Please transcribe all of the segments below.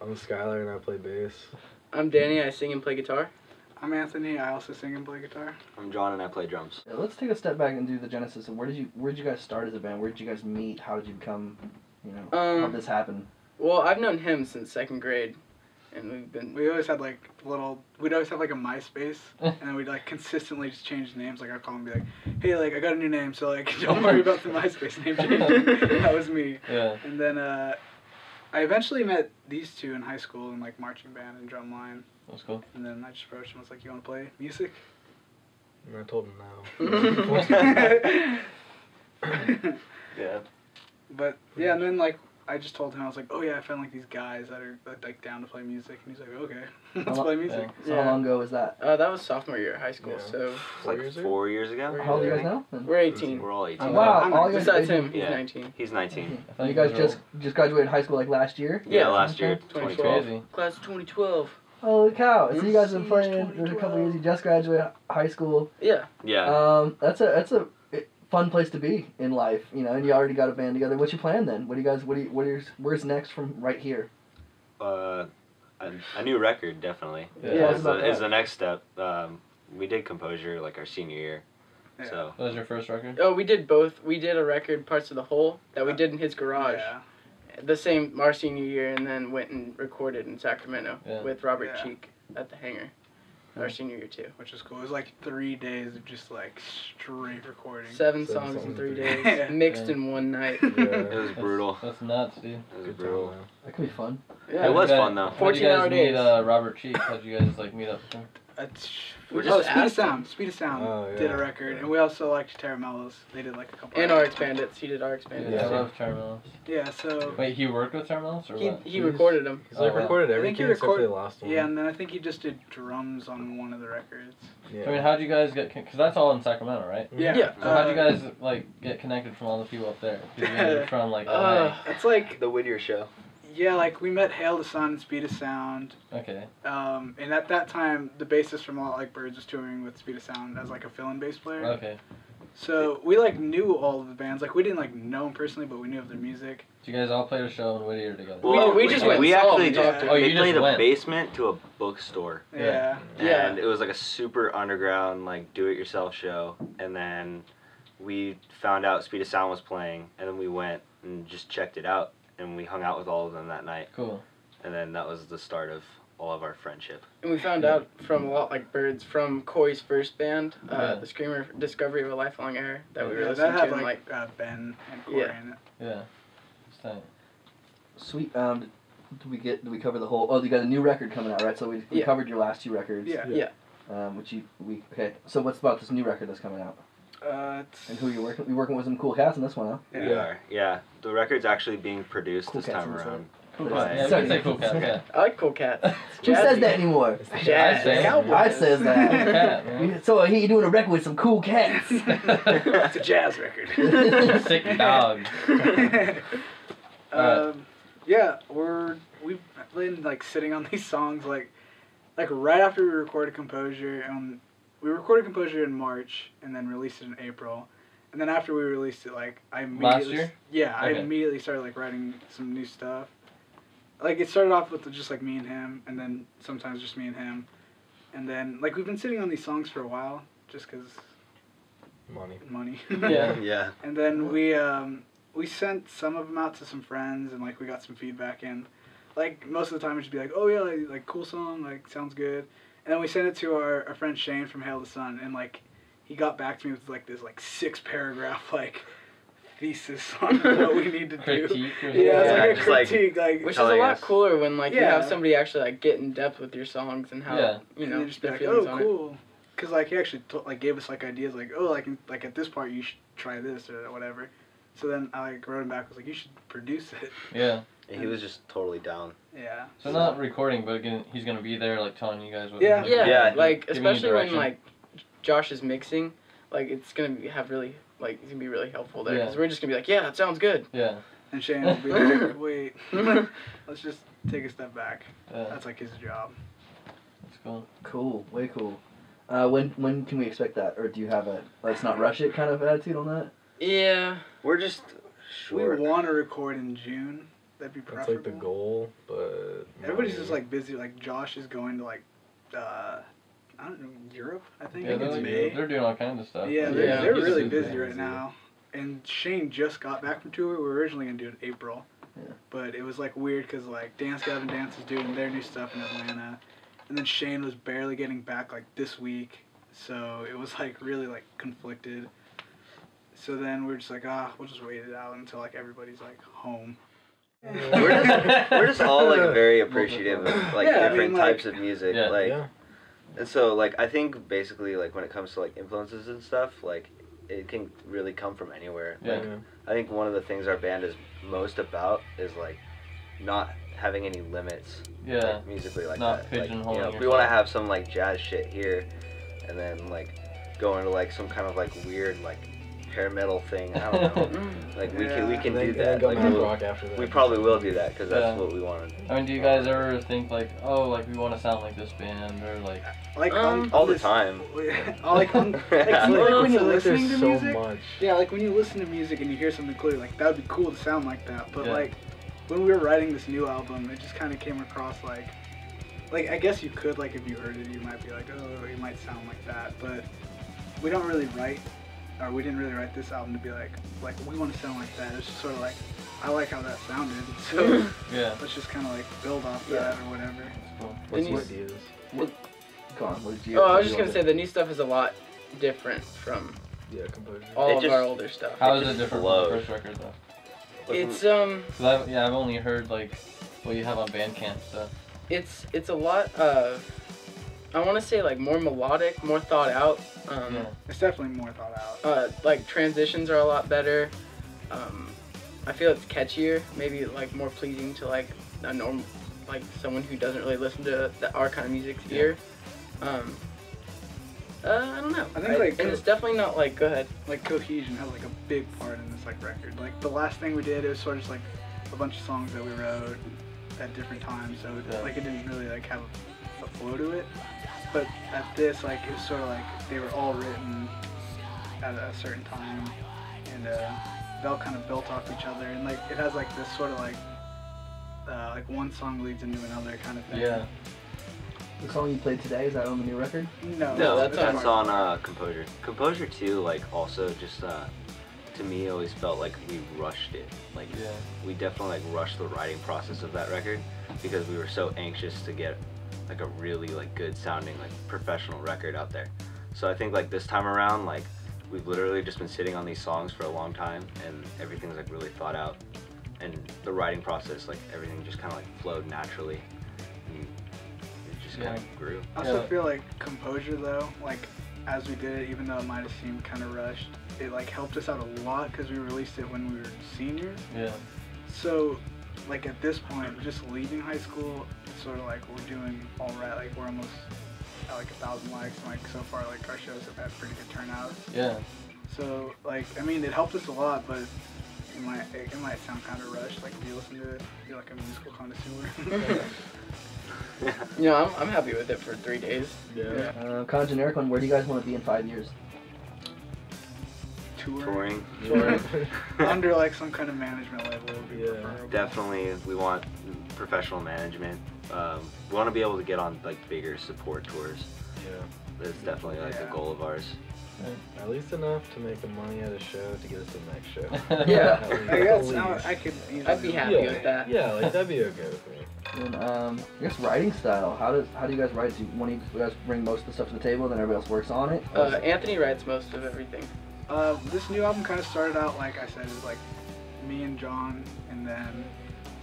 I'm Skylar and I play bass. I'm Danny, I sing and play guitar. I'm Anthony, I also sing and play guitar. I'm John and I play drums. Yeah, let's take a step back and do the genesis of where did you guys start as a band? Where did you guys meet? How did you become, how did this happen? Well, I've known him since 2nd grade, and we always had like we'd always have like a MySpace, and we'd like consistently just change names. Like I'd call him and be like, hey, like I got a new name, so like don't worry about the MySpace name change. That was me. Yeah. And then I eventually met these two in high school in like marching band and drumline. That's cool. And then I just approached him and was like, you want to play music? And I told him no. Yeah. But yeah, and then like I just told him, I was like, oh yeah, I found like these guys that are like down to play music, and he's like, okay, let's play music. Yeah. So how long ago was that? that was sophomore year of high school, Yeah. so... It's like 4 years ago. How old are you guys now? We're 18. We're all 18. Oh, wow. All you guys Besides him, he's Yeah. 19. He's 19. And you guys just graduated high school like last year? Yeah, last year, 2012. 2012. Class of 2012. Holy cow! So you guys have been playing. 2012. There's a couple years. You just graduated high school. Yeah. Yeah. That's a fun place to be in life, and you already got a band together. What's your plan then? Where's next from right here? A new record, definitely. Yeah. Is the next step. We did Composure like our senior year. Yeah. So. That was your first record? Oh, we did both. We did a record, Parts of the Whole, that we did in his garage. Yeah. The same, our senior year, and then went and recorded in Sacramento with Robert Yeah. Cheek at the Hangar. Our senior year too. Which is cool. It was like 3 days of just like straight recording. 7 songs in 3 days, mixed in one night. It was brutal. That's nuts, dude. It was Good brutal. time, man. That could be fun. Yeah. It was fun though. 14-hour days. Meet Robert Cheek? How'd you guys like meet up with him? We Speed just of asked Sound. Speed of Sound Oh, did yeah. a record, and we also liked Terramellos. They did like a couple. And RX Bandits. He did RX Bandits. Yeah, I Yeah. love Terminals. Yeah, so. Wait, he worked with Terminals or what? He recorded them. He's like Oh, wow. recorded I think he everything except for the record- last one. Yeah, and then I think he just did drums on one of the records. Yeah. I mean, how'd you guys get? Because that's all in Sacramento, right? Yeah. Yeah. So how'd you guys like get connected from all the people up there? 'Cause you guys are from like LA. It's like, The Whittier Show. yeah, like we met Hail the Sun and Speed of Sound. Okay. And at that time, the bassist from All Like Birds was touring with Speed of Sound as like a fill-in bass player. Okay. So we like knew all of the bands. Like we didn't like know them personally, but we knew of their music. So you guys all played a show in Whittier together. We just went We and saw actually him, just talked to him. Oh, you we just played a went. basement to a bookstore. Yeah. Yeah. And it was like a super underground, like do-it-yourself show. And then we found out Speed of Sound was playing, and then we went and just checked it out, and we hung out with all of them that night. Cool. And then that was the start of all of our friendship. And we found out from a lot like Birds from Coy's first band, Yeah. the Screamer Discovery of a Lifelong Error that we were Yeah, listening that to. had And, like Ben and Corey Yeah. in it. Yeah. It's tight. Sweet. Did we cover the whole? Oh, you got a new record coming out, right? So we Yeah. covered your last 2 records. Yeah. Okay. So what's about this new record that's coming out? And who you working? You working with some cool cats in this one, huh? Yeah. We are. Yeah. The record's actually being produced Cool this Cats time in this around. Cool Right. Cats. Yeah, you Sorry. can say cool cat. Yeah. I like Cool Cats. Who says that anymore? Jazz. I say it. Cowboys. I says that. Cool cat, man. So he doing a record with some cool cats. It's a jazz record. Sick dog. Yeah, we've been like sitting on these songs like right after we recorded Composure. We recorded Composure in March and then released it in April. And then after we released it, like I immediately Last year? Yeah, I Okay. immediately started like writing some new stuff. Like it started off with just like me and him, and then sometimes just me and him, and then like we've been sitting on these songs for a while just because money. Yeah. Yeah. And then we sent some of them out to some friends, and like we got some feedback, and like most of the time it'd just be like, oh yeah, like cool song, like sounds good. And then we sent it to our friend Shane from Hail the Sun, and like he got back to me with like this like 6-paragraph like thesis on what we need to do. Critique or Yeah, it's Yeah, like a just, like, critique, like Which is a telling lot us. cooler when like you Yeah. have somebody actually like get in depth with your songs and how Yeah. you and know they just be their like, feelings oh on it. cool, because like he actually like gave us like ideas like, oh like at this part you should try this or whatever. So then I like wrote him back, was like, you should produce it. Yeah. And he was just totally down. Yeah. So not recording, but again, he's gonna be there, like telling you guys what. Yeah. to do. Yeah, Yeah, like giving you especially when direction. like Josh is mixing, like it's gonna have really like it's gonna be really helpful there Yeah. because we're just gonna be like, yeah, that sounds good. Yeah. And Shane will be like, wait, let's just take a step back. Yeah. That's like his job. That's cool. Cool. Way cool. When can we expect that, or do you have a let's not rush it kind of attitude on that? Yeah. We're just short. We want to record in June. That'd be That's preferable. like the goal, but Everybody everybody's just like busy. Like Josh is going to like, I don't know, Europe. I think Yeah, it's May. they're doing all kinds of stuff. Yeah, Yeah. they're It's really super busy right now. And Shane just got back from tour. We were originally gonna do it in April, but it was like weird because like Gavin Dance is doing their new stuff in Atlanta, and then Shane was barely getting back like this week, so it was like really like conflicted. So then we're just like, we'll just wait it out until like everybody's like home. We're just all like very appreciative of like Yeah, I different mean, like- types of music. Yeah. Like, Yeah. and so like I think basically like when it comes to like influences and stuff, like it can really come from anywhere. Yeah. Like I think one of the things our band is most about is like not having any limits. Yeah. Like, musically like Not that. Like, pigeonholing you know, if we yourself. want to have some like jazz shit here, and then like go into like some kind of like weird like hair metal thing. I don't know. Like we can And then do that. go Like math we'll- rock after that. we probably will do that because that's Yeah. what we wanted. I mean, do you guys ever think like, oh, like we want to sound like this band, or like, Like All the time. like when Like, you're there's listening to so music. much. Yeah, like when you listen to music and you hear something clear, like that would be cool to sound like that. But Yeah. like when we were writing this new album, it just kind of came across like I guess you could like if you heard it, you might be like, oh, it might sound like that. But we don't really write, or we didn't really write this album to be like we want to sound like that. It's just sort of like I like how that sounded, so yeah. let's just kind of like build off Yeah. that or whatever. What's And your you- ideas? Go on. What did you? Oh, I what was did just you gonna say the new stuff is a lot different from Yeah, Composure. all It of just- our older stuff. How It is it just different flows. from the first record though? It's 'Cause I've only heard like what you have on Bandcamp stuff. it's a lot of, I want to say like more melodic, more thought out. Yeah. It's definitely more thought out. Like transitions are a lot better. I feel it's catchier, maybe like more pleasing to like a normal, like someone who doesn't really listen to our kind of music's ear. I don't know. I think, like, and it's definitely not like. Go ahead. Like cohesion has like a big part in this like record. Like the last thing we did, it was sort of just like a bunch of songs that we wrote at different times, so Yeah. like it didn't really like have a flow to it. But at this, like it was sort of like they were all written at a certain time, and they all kind of built off each other, and like it has like this sort of like one song leads into another kind of thing. Yeah. The song you played today, is that on the new record? No, No, that's it's on Composure. Composure too, like also just to me always felt like we rushed it. Like Yeah. we definitely like rushed the writing process of that record because we were so anxious to get like a really like good sounding like professional record out there. So I think like this time around, like we've literally just been sitting on these songs for a long time and everything's like really thought out, and the writing process, like everything just kind of like flowed naturally and it just kind of grew. I also Yeah. feel like Composure though, like as we did it, even though it might have seemed kind of rushed, it like helped us out a lot because we released it when we were seniors. Yeah. So like at this point, just leaving high school, it's sort of like we're doing all right. Like we're almost at like 1,000 likes, and like so far like our shows have had pretty good turnouts. Yeah. So like I mean it helped us a lot, but it might sound kind of rushed. Like if you listen to it, you're like a musical connoisseur. You know, I'm happy with it for 3 days. Yeah. Kind of generic one. Where do you guys want to be in 5 years? Touring. Touring. Under like some kind of management level would be Yeah. preferable. Definitely, we want professional management. We want to be able to get on like bigger support tours. Yeah. That's definitely like Yeah. a goal of ours. At least enough to make the money at a show to get us to the next show. Yeah. At least. I guess At least. I could. I'd be happy yeah. with that. Yeah, like that'd be okay with me. And I guess writing style. How do you guys write? Do one of you guys bring most of the stuff to the table, then everybody else works on it? Anthony writes most of everything. This new album kind of started out like I said, it was like me and John, and then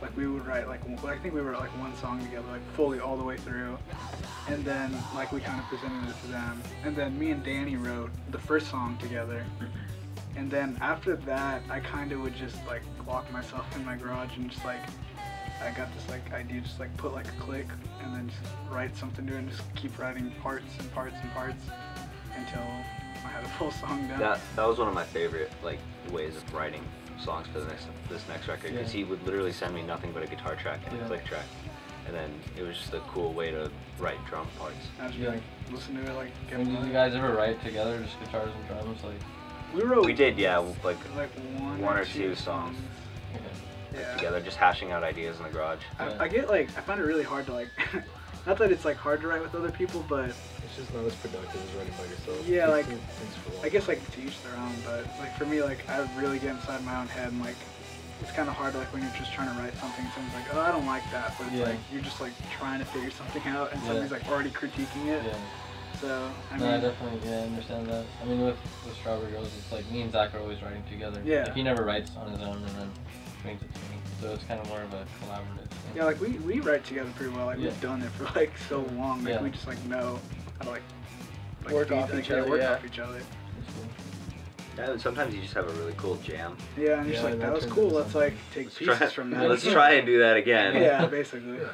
like we would write like I think we wrote like one song together, like fully all the way through, and then like we kind of presented it to them, and then me and Danny wrote the first song together, and then after that I kind of would just like lock myself in my garage and just like I got this like idea, just like put like a click and then just write something to it and just keep writing parts and parts and parts until I had a full song done. That was one of my favorite like ways of writing songs for this next record, because he would literally send me nothing but a guitar track and a click track, and then it was just a cool way to write drum parts. I just Yeah. like listen to it like get Did you guys ever write together, just guitars and drums? Like, we wrote We did, yeah, like like one or or two songs. okay. Yeah. together, just hashing out ideas in the garage. I get like, I find it really hard to like, not that it's like hard to write with other people, but It's just not as productive as writing by yourself. Yeah, like, Things for I guess like to each their own, but like for me, like I really get inside my own head and like it's kind of hard like when you're just trying to write something, someone's like, oh, I don't like that, but it's Yeah. like you're just like trying to figure something out and Yeah. somebody's like already critiquing it. Yeah. So I No, I mean, definitely understand that. I mean, with Strawberry Rose, it's like me and Zach are always writing together. Yeah. Like, he never writes on his own and then brings it to me. So it's kind of more of a collaborative thing. yeah, like we write together pretty well. Like Yeah. we've done it for like so long. Like Yeah. we just like know how to like Work feed, off like, each yeah, other, work yeah. off each other. It's cool. Yeah, and sometimes you just have a really cool jam. Yeah, and you're just Yeah, like, that that was turns cool. into Let's like something. take pieces from that. Let's try and do that again. Yeah, basically. Yeah.